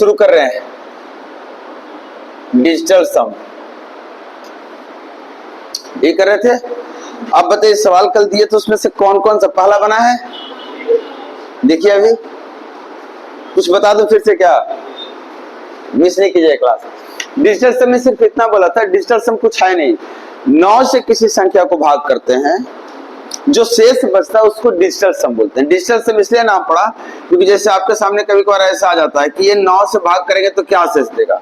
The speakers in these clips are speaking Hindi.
शुरू कर रहे हैं डिजिटल सम, ये कर रहे थे। अब बताइए सवाल कल दिए तो उसमें से कौन कौन सा पहला बना है, देखिए अभी कुछ बता दो फिर से, क्या मिस नहीं कीजिए क्लास। डिजिटल सम में सिर्फ इतना बोला था, डिजिटल सम कुछ है नहीं, 9 से किसी संख्या को भाग करते हैं, जो शेष बचता है उसको डिजिटल सम बोलते हैं। डिजिटल सम इसलिए नाम पड़ा क्योंकि जैसे आपके सामने कभी कभार ऐसा आ जाता है कि ये 9 से भाग करेंगे तो क्या शेष देगा,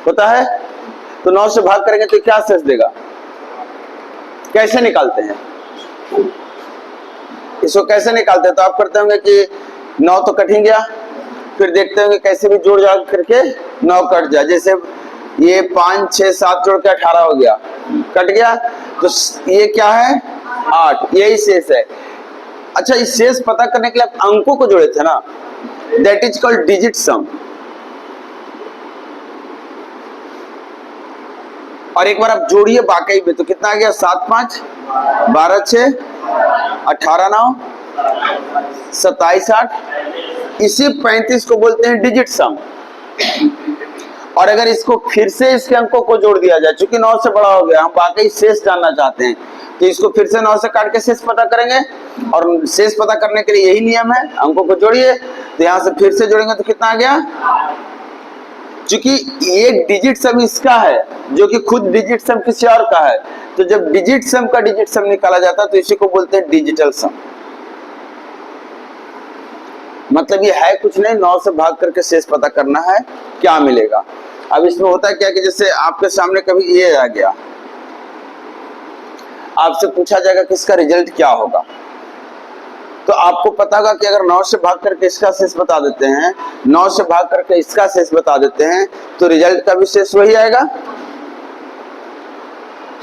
होता है, तो 9 से भाग करेंगे तो क्या शेष देगा, कैसे निकालते हैं इसको, कैसे निकालते हैं, तो आप करते होंगे कि 9 तो कट ही गया, फिर देखते होंगे कैसे भी जोड़ जाड़ करके 9 कट जाए, जैसे ये 5 6 7 जोड़ के 18 हो गया, कट गया, तो ये क्या है 8, यही शेष है। अच्छा, इस शेष पता करने के लिए आप अंकों को जोड़े थे ना, दैट इज कॉल्ड डिजिट सम। और एक बार आप जोड़िए वाकई में, तो कितना आ गया 7 5 12 6 18 9 27 8, इसी 35 को बोलते हैं डिजिट सम। और अगर इसको फिर से इसके अंकों को जोड़ दिया जाए, चूंकि 9 से बड़ा हो गया, हम वाकई शेष जानना चाहते हैं, तो इसको फिर से 9 से काट के शेष पता करेंगे, और शेष पता करने के लिए यही नियम है, अंकों को जोड़िए, तो यहां से फिर से जोड़ेंगे तो कितना आ गया, चूंकि ये डिजिट सम इसका है, जो कि खुद डिजिट सम किसी और का है, तो जब डिजिट सम का डिजिट सम निकाला जाता है तो इसी को बोलते हैं डिजिटल सम। मतलब ये है कुछ नहीं, 9 से भाग करके शेष पता करना है, क्या मिलेगा। अब इसमें होता है क्या कि जैसे आपके सामने कभी ये आ गया, आपसे पूछा जाएगा कि इसका रिजल्ट क्या होगा, तो आपको पता होगा कि अगर 9 से भाग करके इसका शेष बता देते हैं, 9 से भाग करके इसका शेष बता देते हैं, तो रिजल्ट का भी शेष वही आएगा।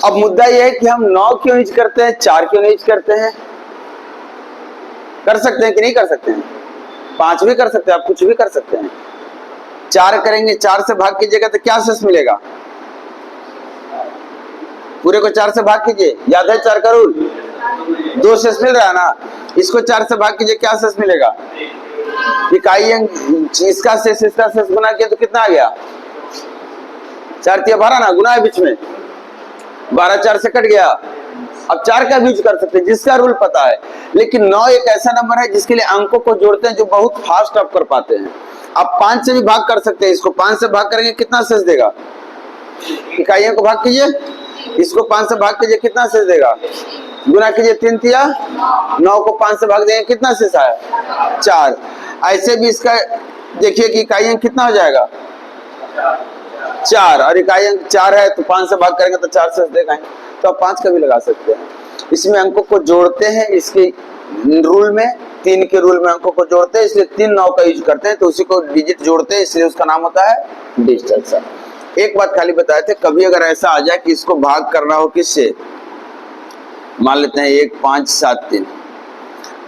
अब मुद्दा यह है कि हम 9 क्यों यूज करते हैं, 4 क्यों नहीं यूज करते हैं, कर सकते हैं कि नहीं कर सकते हैं, 5 भी कर सकते हैं, आप कुछ भी कर सकते हैं। 4 करेंगे, 4 से भाग कीजिएगा तो क्या शेष मिलेगा, पूरे को 4 से भाग कीजिए, याद है 4 का रूल, 2 शेष मिल रहा है ना, इसको 4 से भाग कीजिए, क्या शेष मिलेगा, इकाई अंक, इसका शेष इसका शेष गुना किया तो कितना आ गया, 4 तिया 12 ना, गुना है बीच में, 12 4 से कट गया। अब 4 का भी यूज कर सकते हैं, जिसका रूल पता है, लेकिन 9 एक ऐसा नंबर है जिसके लिए अंकों को जोड़ते हैं जो बहुत फास्ट आप कर पाते हैं। आप 5 से भी भाग कर सकते हैं, इसको 5 से भाग करेंगे कितना शेष देगा, इकाइयों को भाग कीजिए, इसको 5 से भाग कीजिए, कितना शेष देगा, गुना कीजिए, 3 तिया 9 को 5 से भाग देंगे, कितना शेष आया 4। ऐसे भी इसका देखिए कि इकाई अंक कितना हो जाएगा 4, और इकाई अंक 4 है तो 5 से भाग करेंगे तो 4 शेष देगा, तो आप 5 का भी लगा सकते हैं। इसमें अंकों को जोड़ते हैं, इसके रूल में 3 के रूल में अंकों को जोड़ते हैं, इसलिए 3 9 का यूज करते हैं, तो उसी को डिजिट जोड़ते हैं, इसलिए उसका नाम होता है डिजिटल सम। एक बात खाली बताए थे, कभी अगर ऐसा आ जाए कि इसको भाग करना हो किससे, मान लेते हैं 1 5 7 3,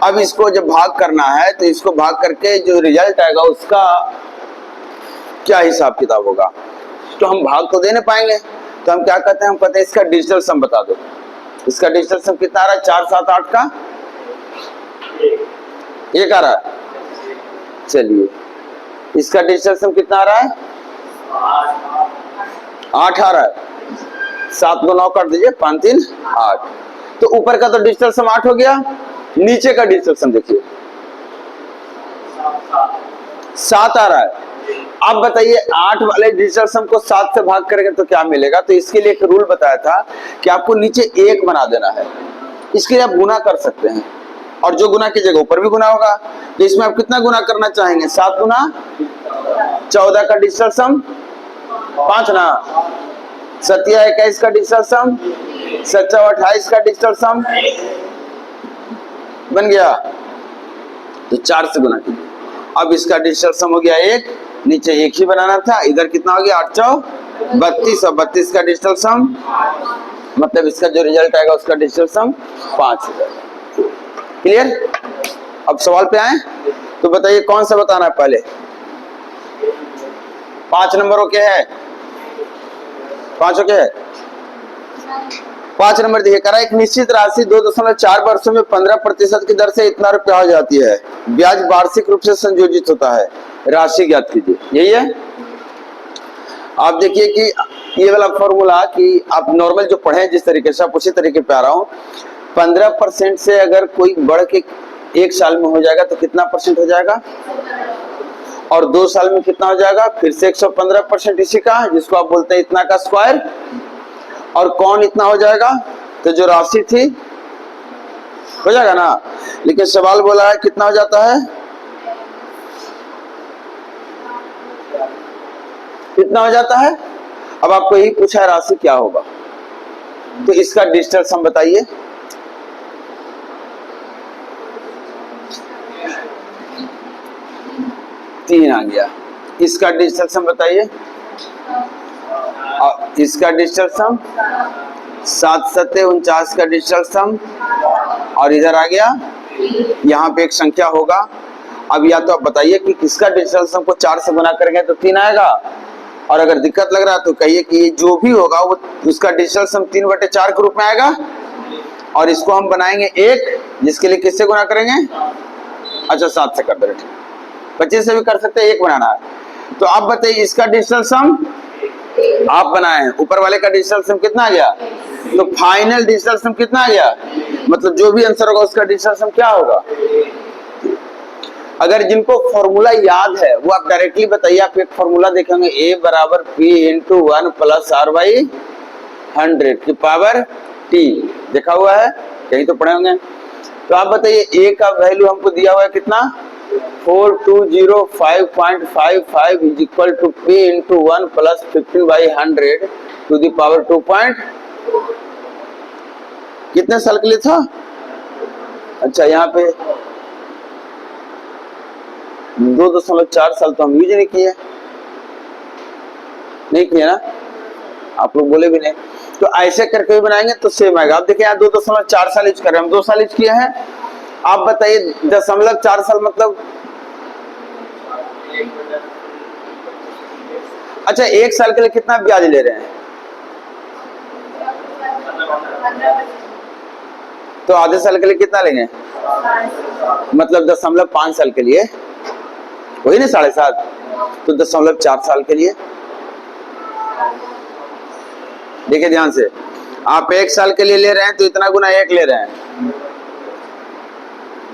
अब इसको जब भाग करना है तो इसको भाग करके जो रिजल्ट आएगा उसका क्या हिसाब किताब होगा, तो हम भाग तो दे नहीं पाएंगे, तो हम क्या कहते हैं, हम कहते हैं इसका डिजिटल सम बता दो। इसका डिजिटल सम कितना आ रहा है, 4 7 8 का 1 आ रहा है, चलिए इसका डिजिटल सम कितना आ रहा है 8 आ रहा है, 7 को 9 कर दीजिए, 5 3 8, तो ऊपर का तो डिजिटल सम 8 हो गया, नीचे का डिजिटल सम देखिए 7 आ रहा है। अब बताइए 8 वाले डिजिटल सम को 7 से भाग करेंगे तो क्या मिलेगा, तो इसके लिए एक रूल बताया था कि आपको नीचे 1 बना देना है, इसके लिए आप गुना कर सकते हैं, और जो गुना की जगह ऊपर भी गुना होगा, तो इसमें आप कितना गुना करना चाहेंगे, 7 गुना 14 का डिजिटल सम 5 ना, 7 21 का डिजिटल सम, 7 28 का डिजिटल सम बन गया, तो 4 से गुना कीजिए। अब इसका डिजिटल सम हो गया 1, नीचे 1 ही बनाना था, इधर कितना हो गया 8 4 32, और 32 का डिजिटल सम, मतलब इसका जो रिजल्ट आएगा उसका डिजिटल सम 5 है। क्लियर। अब सवाल पे आए तो बताइए कौन सा बताना है पहले, 5 नंबर ओके है, 5 ओके है, 5 नंबर देखिए, करा एक निश्चित राशि 2.4 वर्षों में 15% की दर से इतना रुपया हो जाती है, ब्याज वार्षिक रूप से संयोजित होता है, राशि ज्ञात कीजिए, यही है। आप देखिए कि ये वाला फॉर्मूला कि आप नॉर्मल जो पढ़े जिस तरीके से आप उसी तरीके पे आ रहा हूं। 15% से अगर कोई बढ़ के 1 साल में हो जाएगा तो कितना परसेंट हो जाएगा, और 2 साल में कितना हो जाएगा, फिर से 115% इसी का, जिसको आप बोलते हैं इतना का स्क्वायर, और कौन इतना हो जाएगा, तो जो राशि थी हो जाएगा ना। लेकिन सवाल बोला है कितना हो जाता है, कितना हो जाता है। अब आपको यही पूछा है राशि क्या होगा, तो इसका डिजिटल सम बताइए। तीन आ गया, इसका डिजिटल सम बताइए। इसका डिजिटल सम 7 सत्ते 49 का डिजिटल सम, और इधर आ गया, यहाँ पे एक संख्या होगा। अब या तो आप बताइए कि किसका डिजिटल सम को 4 से गुना करेंगे तो 3 आएगा, और अगर दिक्कत लग रहा है तो कहिए कि जो भी होगा वो उसका डिजिटल सम 3/4 के रूप में आएगा, और इसको हम बनाएंगे 1, जिसके लिए किससे गुना करेंगे, अच्छा 7 से कर दो, 25 से भी कर सकते हैं, 1 बनाना है। तो आप बताइए इसका डिजिटल सम आप बनाए, ऊपर वाले का डिजिटल सम कितना आ गया, तो फाइनल डिजिटल सम कितना आ गया, मतलब जो भी आंसर होगा उसका डिजिटल सम क्या होगा। अगर जिनको फॉर्मूला याद है वो आप डायरेक्टली बताइए। आप एक फॉर्मूला देखेंगे, A बराबर P इंटू 1 प्लस R/100 की पावर T, देखा हुआ है कहीं तो पढ़े होंगे। तो आप बताइए A का वैल्यू हमको दिया हुआ है कितना, 4205.55 is equal to P into 1 plus 15/100 to the power 2 कितने साल के लिए था, अच्छा यहाँ पे 2.4 साल तो हम यूज नहीं किए ना, आप लोग बोले भी नहीं। तो ऐसे करके भी बनाएंगे तो सेम आएगा। आप देखिए यहाँ 2.4 साल यूज कर रहे हैं, हम 2 साल यूज किए हैं। आप बताइए 0.4 साल मतलब, अच्छा 1 साल के लिए कितना ब्याज ले रहे हैं, तो आधे साल के लिए कितना लेंगे, मतलब 0.5 साल के लिए वही ना 7.5, तो 0.4 साल के लिए। देखिए ध्यान से, आप 1 साल के लिए ले रहे हैं तो इतना गुना 1 ले रहे हैं,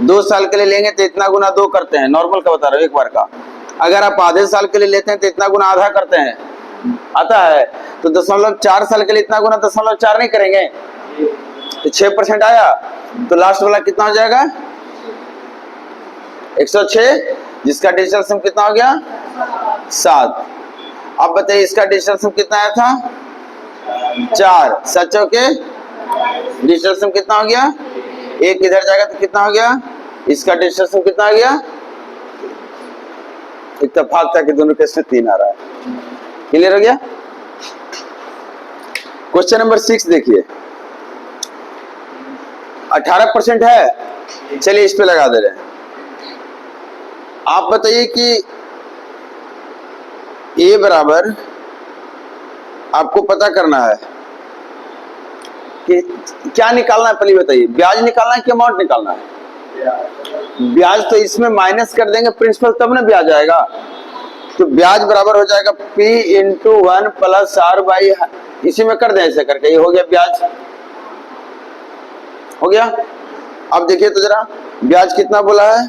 2 साल के लिए लेंगे तो इतना गुना 2 करते हैं, नॉर्मल का बता रहा हूँ एक बार का। अगर आप आधे साल के लिए लेते हैं तो इतना गुना आधा करते हैं, आता है। तो 0.4 साल के लिए इतना गुना 0.4 नहीं करेंगे तो 6% आया, तो लास्ट वाला कितना हो जाएगा 106, जिसका डिजिटल सम कितना हो गया 7। अब बताइए इसका डिजिटल सम कितना आया था 4, सच के डिजिटल सम कितना हो गया, 1 इधर जाएगा तो कितना हो गया, इसका डिजिटल सम कितना आ गया, इत्तेफाक था कि दोनों केस में 3 आ रहा है। क्लियर हो गया। क्वेश्चन नंबर 6 देखिए, 18% है, चलिए इस पे लगा दे रहे हैं। आप बताइए कि A बराबर, आपको पता करना है कि क्या निकालना है, पहले बताइए ब्याज निकालना है कि अमाउंट निकालना है। ब्याज तो इसमें माइनस कर देंगे प्रिंसिपल, तब ना ब्याज आएगा। तो ब्याज बराबर हो जाएगा P इंटू 1 प्लस R/, इसी में कर दें ऐसे करके, ये हो गया ब्याज, हो गया। अब देखिए तो जरा ब्याज कितना बोला है,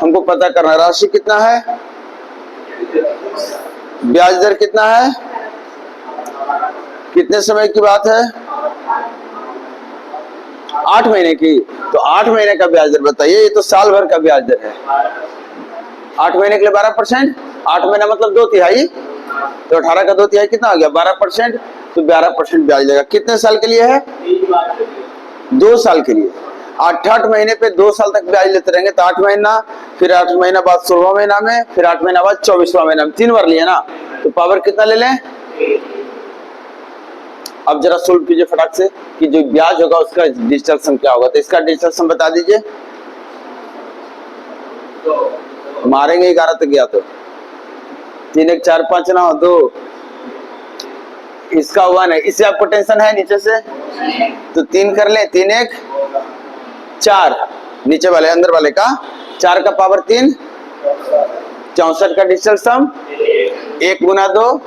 हमको पता करना है। राशि कितना है, ब्याज दर कितना है, कितने समय की बात है, 8 महीने की। तो 8 महीने का ब्याज दर बताइए, ये तो साल भर का ब्याज दर है। 8 महीने के लिए 12%, 8 महीना मतलब 2 तिहाई, तो 18 का 2 तिहाई कितना हो गया 12%, तो 12% ब्याज लेगा। कितने साल के लिए है, 2 साल के लिए। 8 महीने पे 2 साल तक ब्याज लेते रहेंगे, तो 8 महीना, फिर 8 महीना बाद 16वां महीना में, फिर 8 महीना बाद 24वां महीना में, 3 बार लिए ना, तो पावर कितना ले लें। अब जरा सोल्व कीजिए फटाक से कि जो ब्याज होगा उसका डिजिटल सम क्या होगा। तो इसका डिजिटल सम बता दीजिए, मारेंगे 11 तक गया तो 3 1 4 5 9 2, इसका 1 है, इससे आपको टेंशन है नीचे से, तो 3 कर ले, 3 1 4, नीचे वाले अंदर वाले का 4 का पावर 3 64 का डिजिटल सम 1 गुना 2,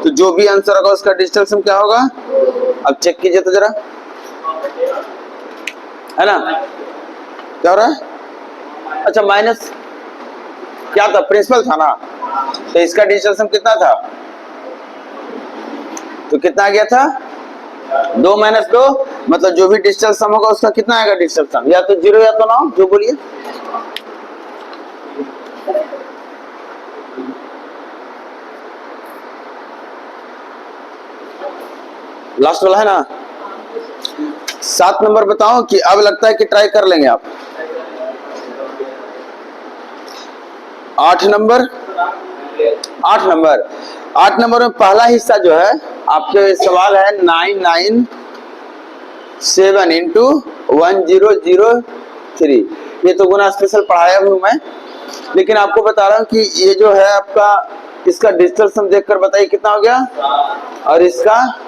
तो जो भी आंसर होगा उसका डिजिटल सम क्या होगा? अब चेक कीजिए तो जरा, है ना? क्या हो रहा है? अच्छा माइनस क्या था? प्रिंसिपल था ना, तो इसका डिजिटल सम कितना था? तो कितना आ गया था? 2 - 2, मतलब जो भी डिजिटल सम होगा उसका कितना आएगा डिजिटल सम? या तो 0 या तो 9, जो बोलिए। लास्ट वाला है ना? 7 नंबर बताओ कि अब लगता है कि ट्राई कर लेंगे आप। 8 नंबर में पहला हिस्सा जो है आपके सवाल है 997 इंटू 1003। ये तो गुना स्पेशल पढ़ाया हूं मैं, लेकिन आपको बता रहा हूं कि ये जो है आपका, इसका डिजिटल सम देखकर बताइए कितना हो गया। और इसका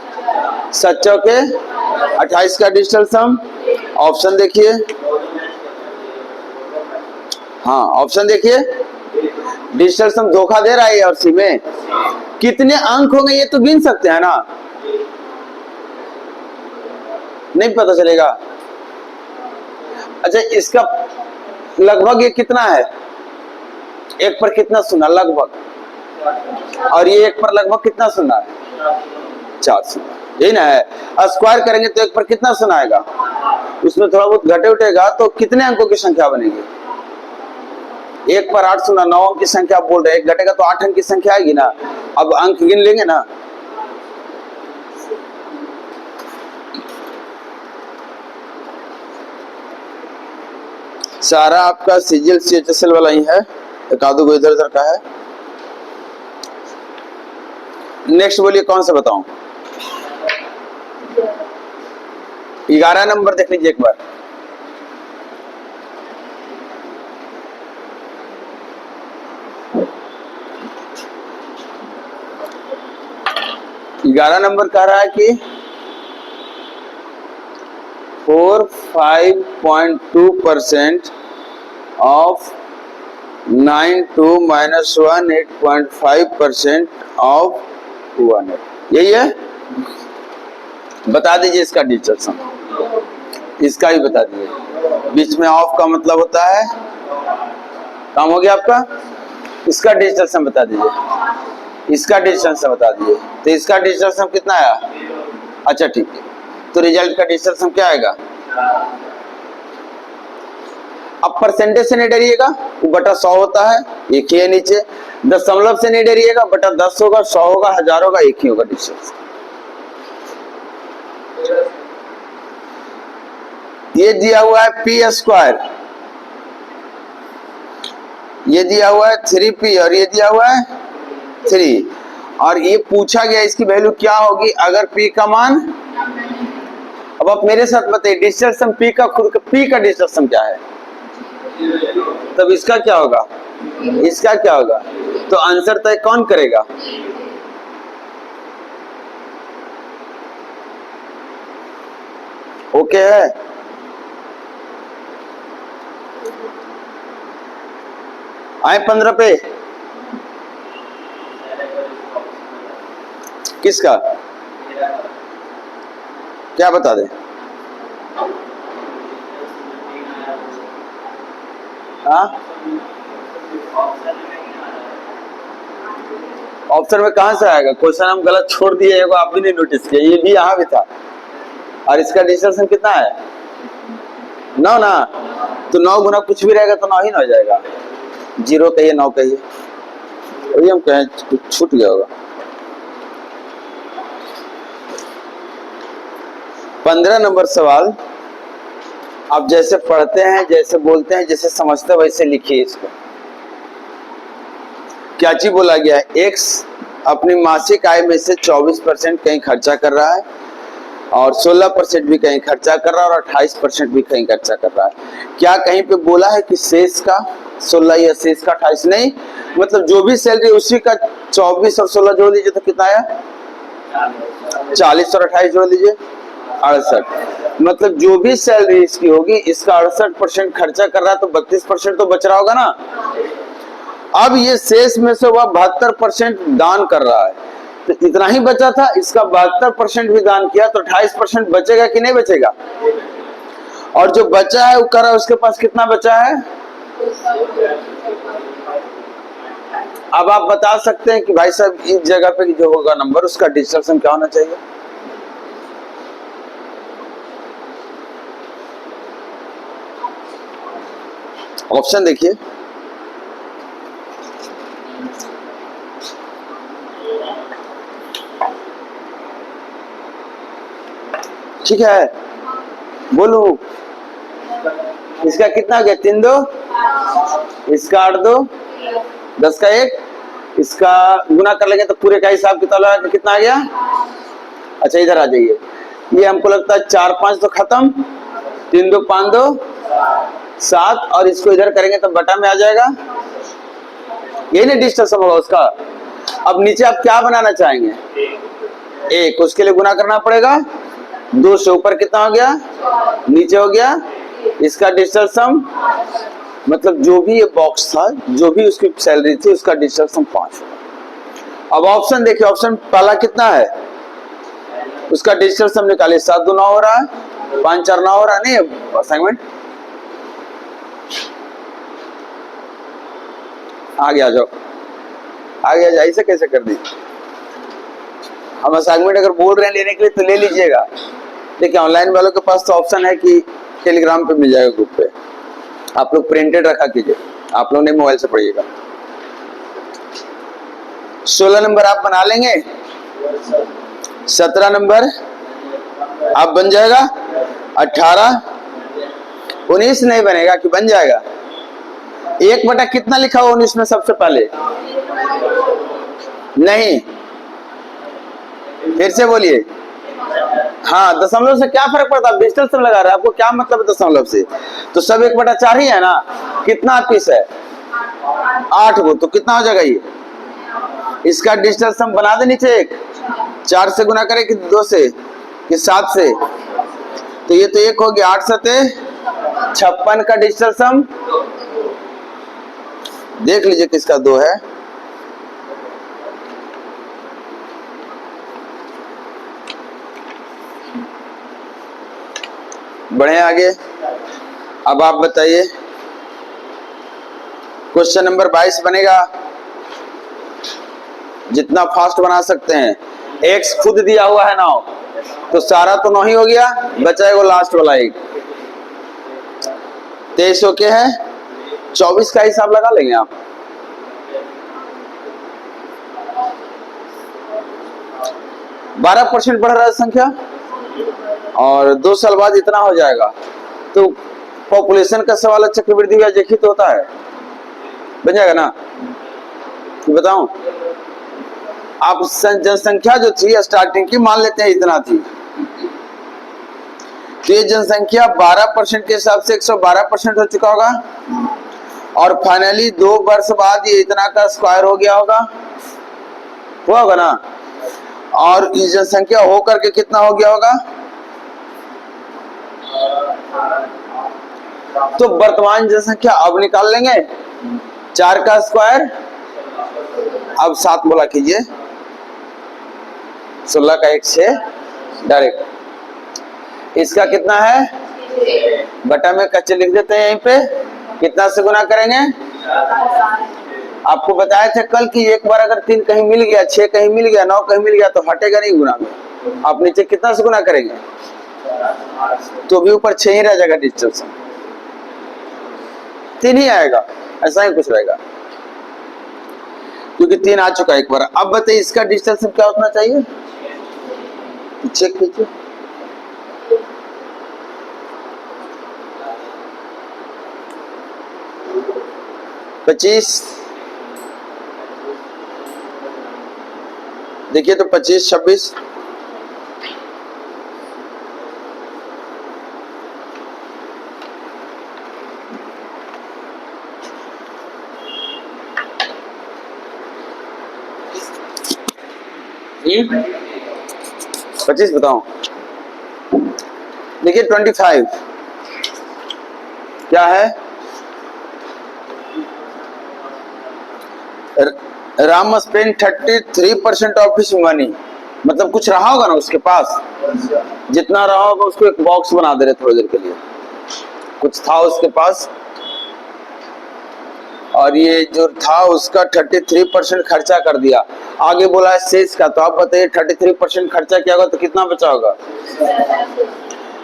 7 चौके 28 का डिजिटल सम। ऑप्शन देखिए, हाँ ऑप्शन देखिए, डिजिटल सम धोखा दे रहा है और सी में कितने अंक होंगे ये तो गिन सकते हैं ना? नहीं पता चलेगा। अच्छा इसका लगभग ये कितना है? 1 पर कितना सुना लगभग, और ये 1 पर लगभग कितना सुना है? 4 सुना, यही ना है। स्क्वायर करेंगे तो 1 पर कितना सुना आएगा? उसमें थोड़ा बहुत घटे उठेगा तो कितने अंकों की संख्या बनेगी? 1 पर 8 सुना, 9 अंक की संख्या आप बोल रहे हैं, 1 घटेगा तो 8 अंक की संख्या आएगी ना। अब अंक गिन लेंगे ना। सारा आपका सीजीएल सीएचएसएल वाला ही है, एक आधो को इधर उधर का है। नेक्स्ट बोलिए कौन सा बताऊं? 11 नंबर देख लीजिए एक बार। ग्यारह नंबर कह रहा है कि 45.2% ऑफ 92 - 1 8.5% ऑफ 100, यही है। बता दीजिए इसका डिजिटल सम, इसका भी बता दीजिए। बीच में ऑफ का मतलब होता है, काम हो गया आपका। इसका डिजिटल सम बता दीजिए, इसका डिजिटल सम बता दीजिए। तो इसका डिजिटल सम कितना आया? अच्छा ठीक है, तो रिजल्ट का डिजिटल सम क्या आएगा? अब परसेंटेज से नहीं डरिएगा, वो बटा 100 होता है, एक ही है नीचे। दशमलव से नहीं डरिएगा, बटा 10 होगा, 100 होगा, 1000 होगा, एक ही होगा डिजिटल सम। ये दिया हुआ है p², ये दिया हुआ है 3p, और ये दिया हुआ है 3, और ये पूछा गया इसकी वैल्यू क्या होगी अगर p का मान। अब आप मेरे साथ बताइए डिजिटल सम p का, खुद का p का डिजिटल सम क्या है? तब इसका क्या होगा, इसका क्या होगा? तो आंसर तय कौन करेगा? ओके है। आए 15 पे, किसका क्या बता दें? हाँ ऑप्शन में कहां से आएगा? क्वेश्चन हम गलत छोड़ दिए, आप भी नहीं नोटिस किया, ये भी यहाँ भी था। और इसका डिजिटल सम कितना है? 9 ना, तो 9 गुना कुछ भी रहेगा तो 9 ही ना हो जाएगा। 0 कहिए 9 कहिए, वही हम कहें कुछ छूट गया होगा। 15 नंबर सवाल, आप जैसे पढ़ते हैं, जैसे बोलते हैं, जैसे समझते हैं वैसे लिखिए इसको। क्या चीज बोला गया है? एक्स अपनी मासिक आय में से 24% कहीं खर्चा कर रहा है, और 16% भी कहीं खर्चा कर रहा है, और 28% भी कहीं खर्चा कर रहा है। क्या कहीं पे बोला है कि शेष का 16 या शेष का 28? नहीं, मतलब जो भी सैलरी उसी का 24 और 16 जोड़ लीजिए तो कितना आया? 40 और 28 जोड़ लीजिए 68। मतलब जो भी सैलरी इसकी होगी, इसका 68% खर्चा कर रहा है, तो 32% तो बच रहा होगा ना। अब ये शेष में से वह 72% दान कर रहा है, तो इतना ही बचा था, इसका 72% भी दान किया तो 28% बचेगा कि नहीं बचेगा? और जो बचा है वो करा, उसके पास कितना बचा है? अब आप बता सकते हैं कि भाई साहब इस जगह पे जो होगा नंबर, उसका डिजिटल सम क्या होना चाहिए? ऑप्शन देखिए, ठीक है, बोलो। इसका कितना गया? 3 2, इसका 8 2, 10 का 1, इसका गुना कर लेंगे तो पूरे का हिसाब कितना लगा, कितना आ गया? अच्छा इधर आ जाइए, ये हमको लगता है 4 5 तो खत्म, 3 2 5 2 7, और इसको इधर करेंगे तो बटा में आ जाएगा, यही नहीं डिजिटल सम होगा उसका। अब नीचे आप क्या बनाना चाहेंगे? 1, उसके लिए गुना करना पड़ेगा, 2 से ऊपर कितना हो गया? नीचे हो गया, इसका डिजिटल सम मतलब जो भी ये बॉक्स था, जो भी उसकी सैलरी थी, उसका डिजिटल सम 5 होगा। अब ऑप्शन देखिए, ऑप्शन पहला कितना है? उसका डिजिटल सम निकालिए, 7 2 9 हो रहा है, 5 4 9 हो रहा है, नहीं असाइनमेंट आगे आ जाओ, आगे आ जाओ, ऐसे कैसे कर दी? हम असाइनमेंट अगर बोल रहे हैं लेने के लिए तो ले लीजिएगा। देखिए ऑनलाइन वालों के पास तो ऑप्शन है कि टेलीग्राम पे मिल जाएगा, ग्रुप पे आप लोग प्रिंटेड रखा कीजिए, आप लोग ने मोबाइल से पढ़िएगा। 16 नंबर आप बना लेंगे, 17 नंबर आप बन जाएगा, 18 19 नहीं बनेगा कि बन जाएगा? 1 बटा कितना लिखा हुआ 19 में सबसे पहले? नहीं, फिर से बोलिए। हाँ, दशमलव से क्या फर्क पड़ता है? डिजिटल सम लगा रहे हैं, आपको क्या मतलब है दशमलव से? तो सब 1 बटा 4 ही है ना। कितना पीस है? 8 गो, तो कितना हो जाएगा ये? इसका डिजिटल सम बना दे नीचे, 4 से गुना करें कि 2 से कि 7 से, तो ये तो 1 हो गया, 8 7 56 का डिजिटल सम देख लीजिए किसका 2 है। बढ़े आगे, अब आप बताइए, क्वेश्चन नंबर 22 बनेगा, जितना फास्ट बना सकते हैं। x खुद दिया हुआ है 9, तो सारा तो 9 ही हो गया, बचा वो लास्ट वाला 1। 23 ओके है, 24 का हिसाब लगा लेंगे आप। %12 बढ़ रहा है संख्या, और 2 साल बाद इतना हो जाएगा, तो पॉपुलेशन का सवाल है, चक्रवृद्धि ब्याज एक ही तो होता है, बन जाएगा ना? बताऊं, आप जनसंख्या जो थी स्टार्टिंग की मान लेते हैं इतना थी, तो ये जनसंख्या 12% के हिसाब से 112% हो चुका होगा, और फाइनली 2 वर्ष बाद ये इतना का स्क्वायर हो गया होगा, हुआ होगा ना? और इस जनसंख्या होकर के कितना हो गया होगा? तो वर्तमान जनसंख्या अब निकाल लेंगे, 4 का स्क्वायर, अब 7 बोला कीजिए, 16 का 1 6 डायरेक्ट। इसका कितना है? बटा में कच्चे लिख देते हैं, यहीं पे कितना से गुना करेंगे? आपको बताए थे कल कि एक बार अगर 3 कहीं मिल गया, 6 कहीं मिल गया, 9 कहीं मिल गया तो हटेगा नहीं गुना में। आप नीचे कितना से गुना करेंगे? तो भी ऊपर 6 ही रह जाएगा डिजिटल सम, 3 ही आएगा, ऐसा ही कुछ रहेगा, क्योंकि 3 आ चुका है एक बार। अब बताइए इसका डिजिटल सम क्या होना चाहिए, तो चेक कीजिए। देखिए तो 25 26 25 बताओ। देखिए 25 क्या है? Ram spend 33% of his money, मतलब कुछ रहा होगा ना उसके पास, जितना रहा होगा उसको एक बॉक्स बना दे रहे थोड़ी देर के लिए, कुछ था उसके पास और ये जो था उसका 33% खर्चा कर दिया। आगे बोला है शेष का, तो आप बताइए 33% खर्चा किया होगा तो कितना बचा होगा?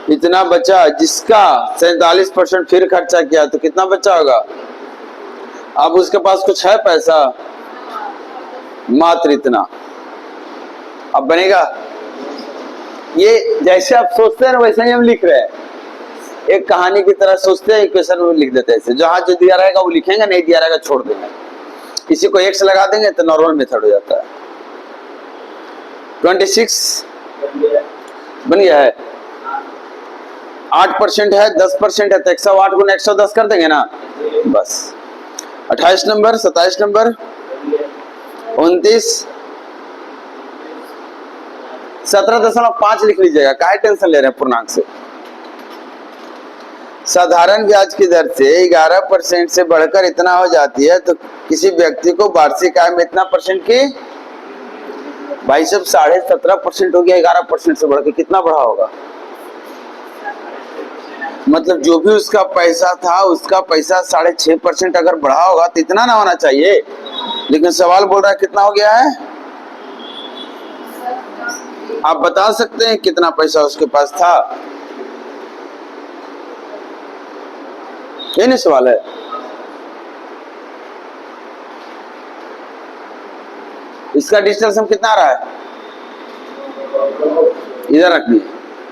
इतना बचा। जिसका 47% फिर खर्चा किया तो कितना बचा होगा? अब उसके पास कुछ है पैसा? मात्र इतना। अब बनेगा ये, जैसे आप सोचते हैं ना वैसे ही हम लिख रहे हैं, एक कहानी की तरह सोचते हैं, इक्वेशन में लिख देते हैं ऐसे, जहां जो दिया रहेगा वो लिखेंगे, नहीं दिया रहेगा छोड़ देंगे, किसी को x लगा देंगे तो नॉर्मल मेथड हो जाता है। 26 बन गया है। 8% है, 10% है तो 108 गुना 110 कर देंगे ना, बस। 28 नंबर, 27 नंबर, 29, 17.5 लिख लीजिएगा, काहे टेंशन ले रहे हैं पूर्णांक से। साधारण ब्याज की दर से 11% से बढ़कर इतना हो जाती है तो किसी व्यक्ति को वार्षिक आय में इतना परसेंट की, भाई साहब 17.5% हो गया, 11% से बढ़कर कितना बढ़ा होगा? मतलब जो भी उसका पैसा था उसका पैसा 6.5% अगर बढ़ा होगा तो इतना ना होना चाहिए, लेकिन सवाल बोल रहा है कितना हो गया है। आप बता सकते हैं कितना पैसा उसके पास था? ये नहीं सवाल है। इसका डिजिटल सम कितना आ रहा है? इधर रखिए।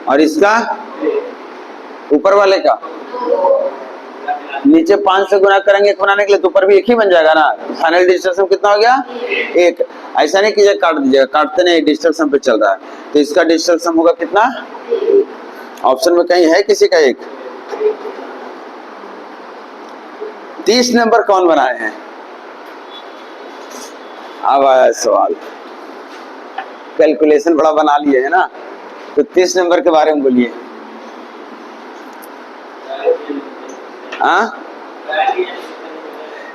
और इसका ऊपर वाले का नीचे 5 से गुना करेंगे एक बनाने के लिए, तो ऊपर भी एक ही बन जाएगा ना। फाइनल डिजिटल सम कितना हो गया? 1। ऐसा नहीं कीजिए काट दीजिएगा, काटते नहीं, डिजिटल सम पे चल रहा है, तो इसका डिजिटल सम होगा कितना? ऑप्शन में कहीं है किसी का 1? 30 नंबर कौन बनाए हैं? अब आया सवाल, कैलकुलेशन बड़ा बना लिए है ना, तो 30 नंबर के बारे में बोलिए। हाँ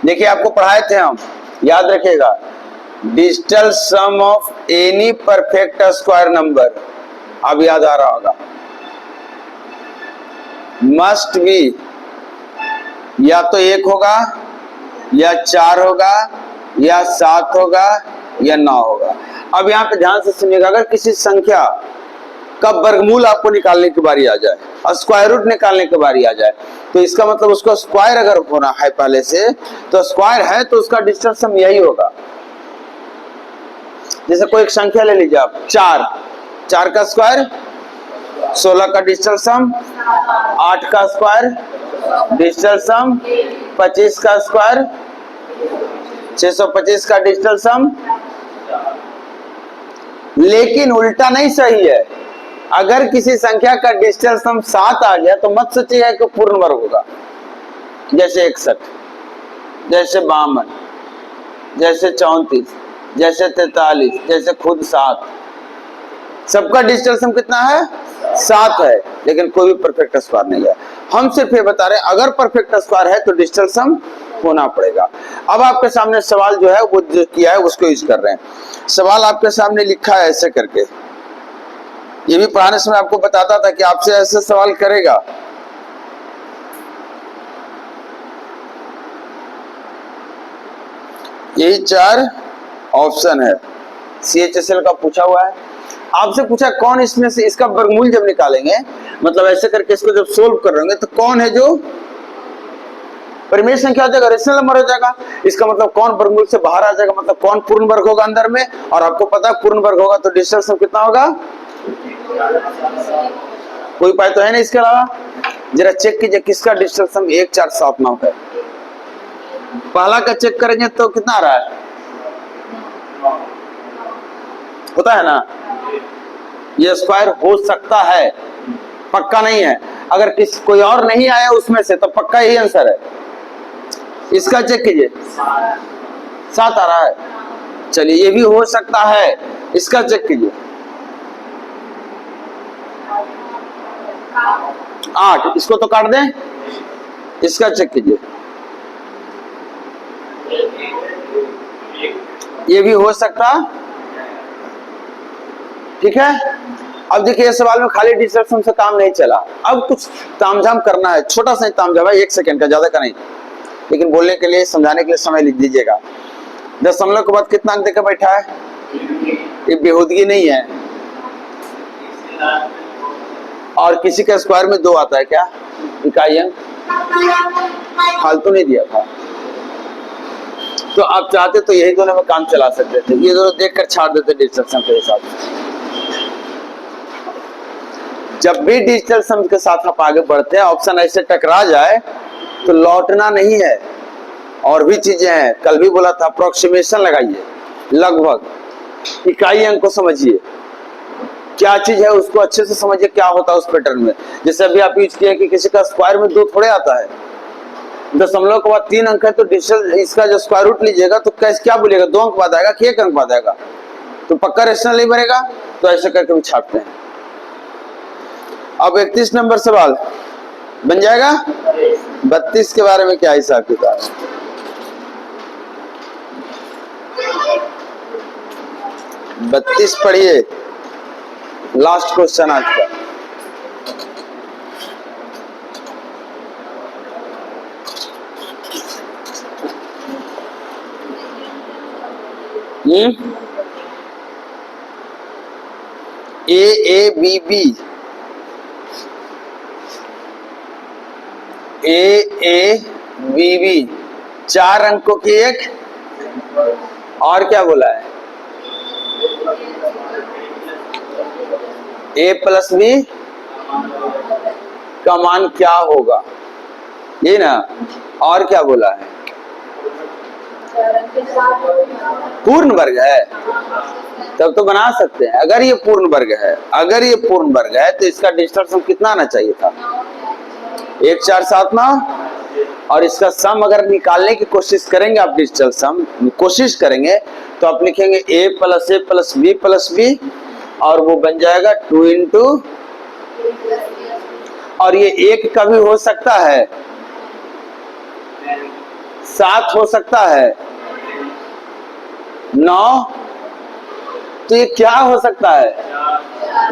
देखिए, आपको पढ़ाए थे हम, याद रखिएगा, digital sum of any perfect square number, अब याद आ रहा होगा, मस्ट बी या तो 1 होगा या 4 होगा या 7 होगा या 9 होगा। अब यहाँ पे ध्यान से सुनिएगा, अगर किसी संख्या का वर्गमूल आपको निकालने की बारी आ जाए, स्क्वायर रूट निकालने की बारी आ जाए, तो इसका मतलब उसको स्क्वायर अगर होना है पहले से, तो स्क्वायर है तो उसका डिजिटल सम यही होगा। जैसे कोई एक संख्या ले लीजिए आप, 4 का स्क्वायर 16 का डिजिटल सम, 8 का स्क्वायर डिजिटल सम, 25 का स्क्वायर 625 का डिजिटल सम। लेकिन उल्टा नहीं सही है, अगर किसी संख्या का डिजिटल सम 7 आ गया तो मत सोचिएगा कि पूर्ण वर्ग होगा। जैसे 61, जैसे 52, जैसे 34, जैसे 43, जैसे खुद 7, सबका डिजिटल सम कितना है? 7 है, लेकिन कोई भी परफेक्ट स्क्वायर नहीं है। हम सिर्फ ये बता रहे हैं अगर परफेक्ट स्क्वायर है तो डिजिटल सम होना पड़ेगा। अब आपके सामने सवाल जो है वो जो किया है उसको यूज कर रहे हैं। सवाल आपके सामने लिखा है ऐसे करके, ये भी पढ़ाने समय आपको बताता था कि आपसे ऐसे सवाल करेगा। यही 4 ऑप्शन है, CHSL का पूछा हुआ है। आपसे पूछा कौन इसमें से, इसका वर्गमूल जब निकालेंगे, मतलब ऐसे करके इसको जब सोल्व करेंगे तो कौन है जो परिमेय संख्या हो जाएगा, रेशनल नंबर हो जाएगा। इसका मतलब कौन वर्गमूल से बाहर आ जाएगा, मतलब कौन पूर्ण वर्ग होगा अंदर में। और आपको पता है पूर्ण वर्ग होगा तो डिजिटल सम कितना होगा? कोई उपाय तो है नहीं इसके अलावा। जरा चेक कीजिए किसका डिजिटल सम 1479 है। पहला का चेक करेंगे तो कितना आ रहा है? होता है ना, ये स्क्वायर हो सकता है, पक्का नहीं है। अगर कोई और नहीं आया उसमें से तो पक्का यही आंसर है। इसका चेक कीजिए, 7 आ रहा है, चलिए ये भी हो सकता है। इसका चेक कीजिए, 8, इसको तो काट दें। इसका चेक कीजिए, ये भी हो सकता, ठीक है। अब देखिए सवाल में खाली डिजिटल सम से काम नहीं चला, अब कुछ तामझाम करना है, छोटा सा तामझाम है, 1 सेकंड का, ज्यादा का नहीं, लेकिन बोलने के लिए समझाने के लिए समय लिख दीजिएगा। दशमलव के बाद कितना अंक देकर बैठा है, ये बेहूदगी नहीं है। और किसी का स्क्वायर में 2 आता है क्या, इकाई अंक, फालतू नहीं दिया था। तो आप चाहते तो यही दोनों में काम चला सकते थे, ये दोनों देखकर छाड़ देते डिजिटल सम के हिसाब से। जब भी डिजिटल सम के साथ आप आगे बढ़ते हैं, ऑप्शन ऐसे टकरा जाए तो लौटना नहीं है, और भी चीजें हैं, कल भी बोला था, अप्रोक्सीमेशन लगाइए, लगभग इकाई अंक को समझिए, क्या चीज है उसको अच्छे से समझिए, क्या होता है उस पैटर्न में। जैसे अभी आप यूज किए कि किसी का स्क्वायर में 2 थोड़े आता है, दशमलव के बाद 3 अंक है, तो डिजिटल इसका जो स्क्वायर रूट लीजिएगा तो कैसे क्या बोलिएगा, 2 अंक बाद आएगा कि 1 अंक बाद आएगा, तो पक्का रेशनल नहीं बनेगा, तो ऐसे करके भी छापते हैं। अब 31 नंबर सवाल बन जाएगा। 32 के बारे में क्या हिसाब किताब है, बत्तीस पढ़िए, लास्ट क्वेश्चन आज का। A b b, a b b, 4 अंकों की एक, और क्या बोला है, ए प्लस बी का मान क्या होगा, ये ना, और क्या बोला है, पूर्ण वर्ग है, तब तो बना सकते हैं। अगर ये पूर्ण वर्ग है, अगर ये पूर्ण वर्ग है तो इसका डिजिटल सम कितना आना चाहिए था, 1 4 7 9, और इसका सम अगर निकालने की कोशिश करेंगे आप, डिजिटल सम कोशिश करेंगे तो आप लिखेंगे a प्लस बी, और वो बन जाएगा 2 इंटू, और ये 1 का भी हो सकता है, 7 हो सकता है, 9, तो ये क्या हो सकता है,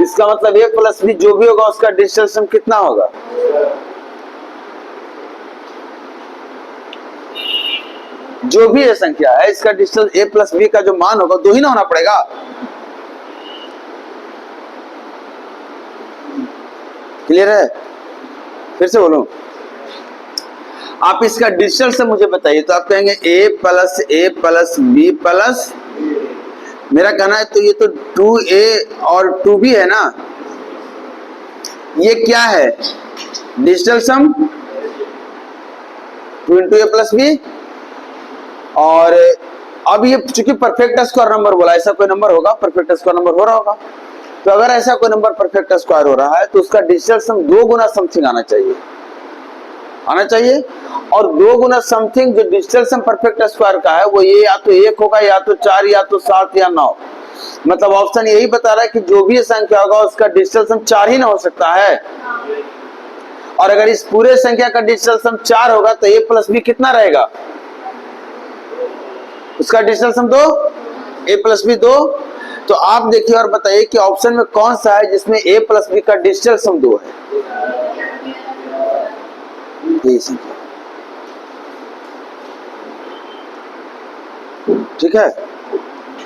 इसका मतलब a प्लस बी जो भी होगा उसका डिजिटल सम कितना होगा, जो भी ये संख्या है इसका डिजिटल a प्लस बी का जो मान होगा 2 ही ना होना पड़ेगा। क्लियर है, फिर से बोलूं, आप इसका डिजिटल से मुझे बताइए, तो आप कहेंगे a प्लस बी प्लस, मेरा कहना है तो ये तो 2a और 2b है ना, ये क्या है डिजिटल सम, 2 इंटू ए प्लस बी, और अब ये चूंकि परफेक्ट स्क्वायर नंबर बोला, ऐसा कोई नंबर होगा परफेक्ट स्क्वायर नंबर हो रहा होगा, तो अगर ऐसा कोई नंबर परफेक्ट स्क्वायर हो रहा है तो उसका डिजिटल सम 2 गुना समथिंग आना चाहिए, और 2 गुना समथिंग जो डिजिटल सम परफेक्ट स्क्वायर का है वो ये या तो 1 होगा, या तो 4, या तो 7, या 9, मतलब ऑप्शन यही बता रहा है कि जो भी संख्या होगा उसका डिजिटल सम 4 ही ना हो सकता है, और अगर इस पूरे संख्या का डिजिटल सम 4 होगा तो a प्लस बी कितना रहेगा, उसका digital sum 2, a plus b 2, तो आप देखिए और बताइए कि ऑप्शन में कौन सा है जिसमें a प्लस बी का डिजिटल सम 2 है, यही संख्या, ठीक है।